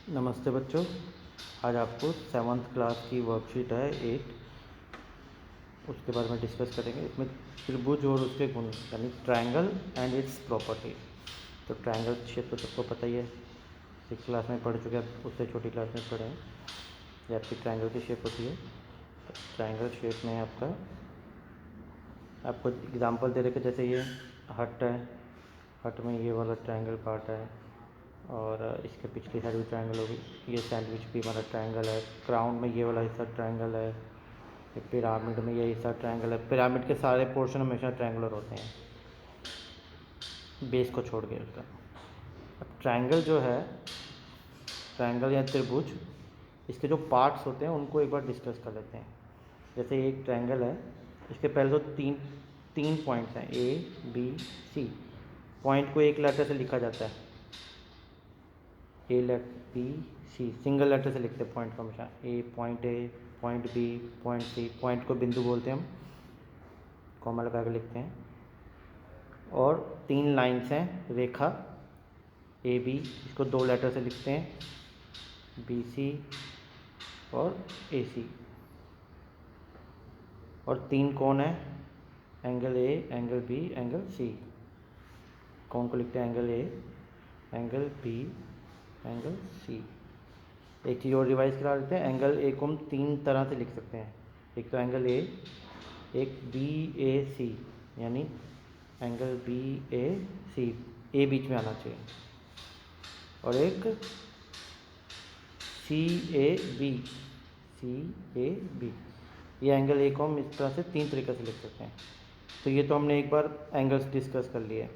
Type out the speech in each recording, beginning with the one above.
नमस्ते बच्चों। आज आपको 7th क्लास की वर्कशीट है 8, उसके बारे में डिस्कस करेंगे। इसमें त्रिभुज और उसके गुण यानी ट्रायंगल एंड इट्स प्रॉपर्टी। तो ट्रायंगल शेप तो सबको पता ही है, 6th क्लास में पढ़ चुके हैं, उससे छोटी क्लास में पढ़े हैं। ये आपकी ट्रायंगल की शेप होती है। तो ट्रायंगल शेप में आपको एग्जांपल दे रखे, जैसे ये हट है, हट में ये वाला ट्रायंगल पार्ट है और इसके पिछली साइड भी ट्रायंगल होगी। ये सैंडविच भी हमारा ट्रायंगल है। क्राउन में ये वाला हिस्सा ट्रायंगल है। ये पिरामिड में ये हिस्सा ट्रायंगल है। पिरामिड के सारे पोर्शन हमेशा ट्रायंगुलर होते हैं, बेस को छोड़ के उसका। अब ट्रायंगल जो है, ट्रायंगल या त्रिभुज, इसके जो पार्ट्स होते हैं उनको एक बार डिस्कस कर लेते हैं। जैसे एक ट्रायंगल है, इसके पहले तो तीन तीन पॉइंट्स हैं, ए बी सी। पॉइंट को एक लेटर से लिखा जाता है, A letter, B C, single letter से लिखते हैं पॉइंट को हमेशा। A, point B, point C. Point को बिंदु बोलते हैं हम, कॉमा लगा के लिखते हैं। और तीन लाइन्स हैं, रेखा ए बी, इसको दो लेटर से लिखते हैं, बी सी और ए सी। और तीन कोण है, angle A, angle B, angle C. कोण को लिखते हैं angle A, angle B, angle C. एक चीज़ और रिवाइज करा देते हैं, एंगल ए को हम तीन तरह से लिख सकते हैं। एक तो एंगल ए, एक बी ए सी, यानी एंगल बी ए सी, ए बीच में आना चाहिए। और एक C A B, C A B. ये एंगल ए को हम इस तरह से तीन तरीके से लिख सकते हैं। तो ये तो हमने एक बार एंगल्स डिस्कस कर लिए।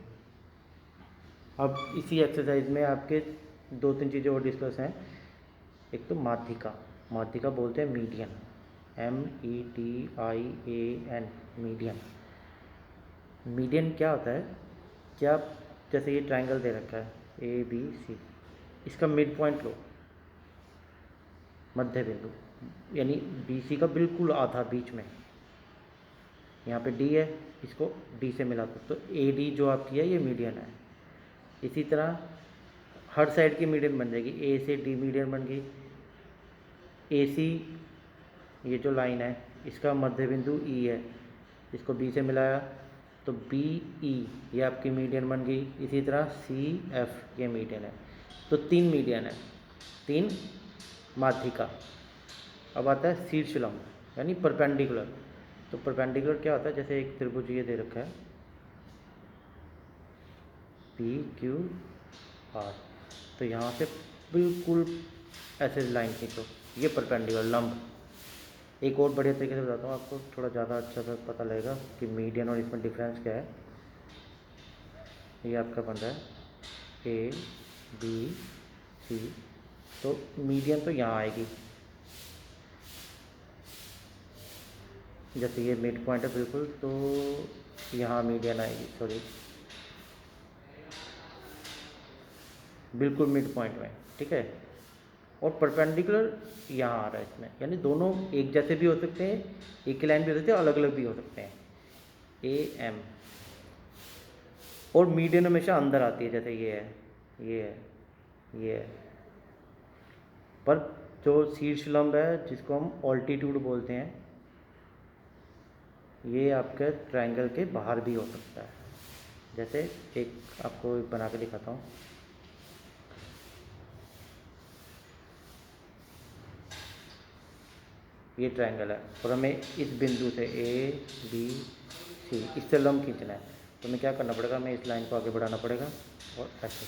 अब इसी एक्सरसाइज में आपके दो तीन चीज़ें और डिस्कस हैं। एक तो माध्यिका, माध्यिका बोलते हैं मीडियन, MEDIAN, मीडियन। मीडियन क्या होता है? क्या, जैसे ये ट्रायंगल दे रखा है ABC, इसका मिड पॉइंट लो, मध्य बिंदु, यानी BC का बिल्कुल आधा बीच में। यहाँ पे D है, इसको D से मिला दो, तो AD जो आपकी है ये मीडियन है। इसी तरह हर साइड की मीडियन बन जाएगी, A से D मीडियन बन गई। AC, ये जो लाइन है, इसका मध्य बिंदु E है, इसको B से मिलाया तो BE, ये आपकी मीडियन बन गई। इसी तरह CF, ये मीडियन है। तो तीन मीडियन है, तीन माध्यिका। अब आता है शीर्षलंब, यानी परपेंडिकुलर। तो परपेंडिकुलर क्या होता है? जैसे एक त्रिभुज ये दे रखा है PQR, तो यहाँ से बिल्कुल ऐसे लाइन खींचो, ये परपेंडिकुलर लंब। एक और बढ़िया तरीके से बताता हूँ आपको, थोड़ा ज़्यादा अच्छा सा पता लगेगा कि मीडियन और इसमें डिफरेंस क्या है। ये आपका बन रहा है ABC, तो मीडियन तो यहाँ आएगी, जैसे ये मिड पॉइंट है बिल्कुल, तो यहाँ मीडियन आएगी, सॉरी, बिल्कुल मिड पॉइंट में, ठीक है। और परपेंडिकुलर यहाँ आ रहा है इसमें, यानी दोनों एक जैसे भी हो सकते हैं, एक ही लाइन भी हो सकते हैं, अलग अलग भी हो सकते हैं, AM। और मीडियन हमेशा अंदर आती है, जैसे ये है, ये है, ये है। पर जो शीर्ष लंब है, जिसको हम ऑल्टीट्यूड बोलते हैं, ये आपके ट्रायंगल के बाहर भी हो सकता है। जैसे एक आपको बना के दिखाता हूँ। ये ट्रायंगल है और हमें इस बिंदु से ABC, इससे लंब खींचना है। तो हमें क्या करना पड़ेगा? हमें इस लाइन को आगे बढ़ाना पड़ेगा और ऐसे।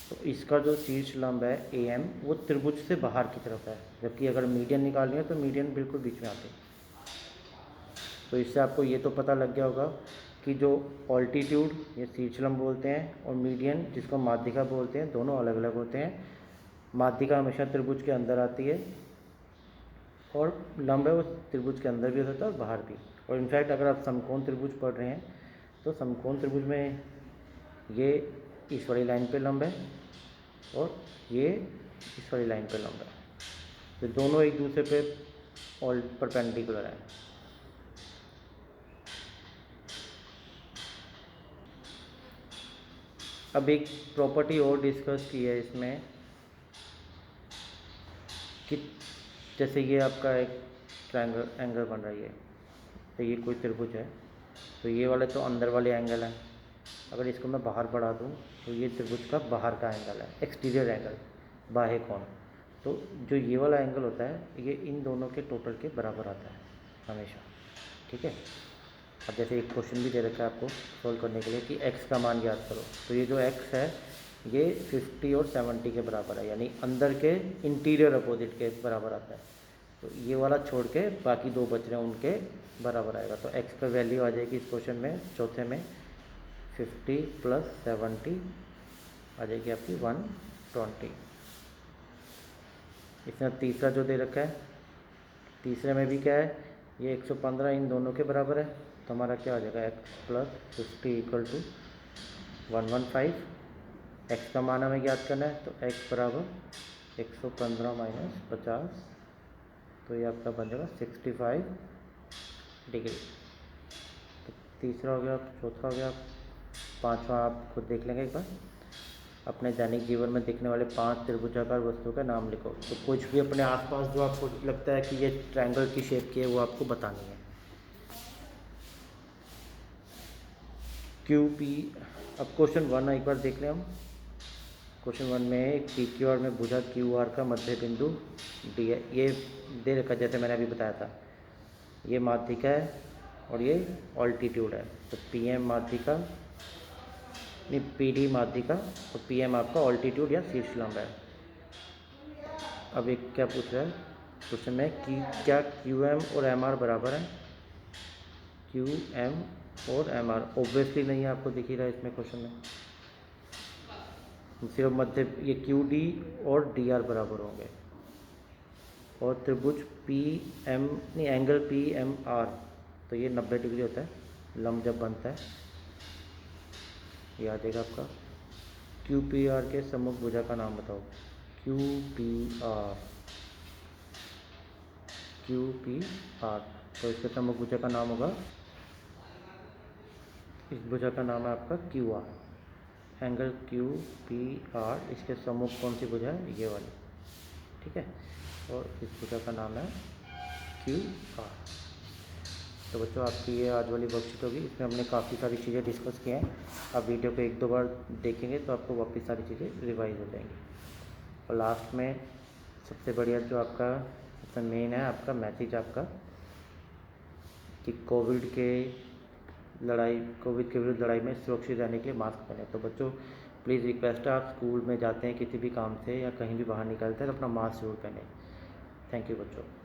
तो इसका जो शीर्ष लंब है AM, वो त्रिभुज से बाहर की तरफ है, जबकि अगर मीडियन निकालनी है तो मीडियन बिल्कुल बीच में आती है। तो इससे आपको ये तो पता लग गया होगा कि जो ऑल्टीट्यूड, ये शीर्ष लंब बोलते हैं, और मीडियन, जिसको माध्यिका बोलते हैं, दोनों अलग अलग होते हैं। माध्यिका हमेशा त्रिभुज के अंदर आती है और लंब है वो त्रिभुज के अंदर भी हो सकता है और बाहर भी। और इनफैक्ट अगर आप समकोण त्रिभुज पढ़ रहे हैं तो समकोण त्रिभुज में ये इस वाली लाइन पे लंब है और ये इस वाली लाइन पे लंब है, तो दोनों एक दूसरे पे ऑल परपेंडिकुलर है। अब एक प्रॉपर्टी और डिस्कस की है इसमें, कि जैसे ये आपका एक ट्रायंगल एंगल बन रही है, तो ये कोई त्रिभुज है, तो ये वाले तो अंदर वाले एंगल हैं। अगर इसको मैं बाहर बढ़ा दूँ तो ये त्रिभुज का बाहर का एंगल है, एक्सटीरियर एंगल, बाह्य कोण। तो जो ये वाला एंगल होता है ये इन दोनों के टोटल के बराबर आता है हमेशा, ठीक है। अब जैसे एक क्वेश्चन भी दे रखा है आपको सोल्व करने के लिए कि x का मान ज्ञात करो, तो ये जो x है ये 50 और 70 के बराबर है, यानी अंदर के इंटीरियर अपोजिट के बराबर आता है। तो ये वाला छोड़ के बाकी दो बच रहे हैं उनके बराबर आएगा। तो x का वैल्यू आ जाएगी इस क्वेश्चन में चौथे में 50 + 70 आ जाएगी आपकी 120। इसमें तीसरा जो दे रखा है, तीसरे में भी क्या है, ये 115 इन दोनों के बराबर है, तो हमारा क्या हो जाएगा x + 50 = 115। x का मान हमें ज्ञात करना है, तो x = 115 - 50, तो ये आपका बन जाएगा 65 डिग्री। तो तीसरा हो गया, चौथा हो गया, पांचवा आप खुद देख लेंगे एक बार। अपने दैनिक जीवन में दिखने वाले 5 त्रिभुजाकार वस्तुओं का नाम लिखो। तो कुछ भी अपने आसपास जो आपको लगता है कि ये ट्रायंगल की शेप की है वो आपको बतानी है। QP, अब क्वेश्चन 1 एक बार देख लें हम। क्वेश्चन 1 में एक PQR में भुजा QR का मध्य बिंदु D है, ये दे रखा जैसे मैंने अभी बताया था, ये माध्यिका है और ये ऑल्टीट्यूड है। तो PM माध्यिका नहीं, PD माध्यिका और PM आपका ऑल्टीट्यूड या शीर्ष लंब है। अब एक क्या पूछ रहा है क्वेश्चन में कि क्या QM और MR बराबर है। QM और MR ऑब्वियसली नहीं है, आपको दिख ही रहा है इसमें क्वेश्चन में। सिर्फ मध्य ये QD और DR बराबर होंगे। और त्रिभुज PM नहीं, एंगल PMR, तो ये 90 डिग्री होता है लंब जब बनता है, ये आ जाएगा आपका। QPR के सम्मुख भुजा का नाम बताओ। QPR, तो इसके सम्मुख भुजा का नाम होगा, इस भुजा का नाम है आपका QR। एंगल QPR, इसके सम्मुख कौन सी भुजा है, ये वाली, ठीक है। और इस भुजा का नाम है QR। तो बच्चों आपकी ये आज वाली वर्कशीट होगी, इसमें हमने काफ़ी सारी चीज़ें डिस्कस की हैं। आप वीडियो को 1-2 बार देखेंगे तो आपको वापस सारी चीज़ें रिवाइज हो जाएंगी। और लास्ट में सबसे बढ़िया जो आपका सबसे मेन है आपका मैसेज आपका कि कोविड के विरुद्ध लड़ाई में सुरक्षित रहने के लिए मास्क पहने। तो बच्चों प्लीज़ रिक्वेस्ट है, आप स्कूल में जाते हैं किसी भी काम से या कहीं भी बाहर निकलते हैं तो अपना मास्क जरूर पहने। थैंक यू बच्चों।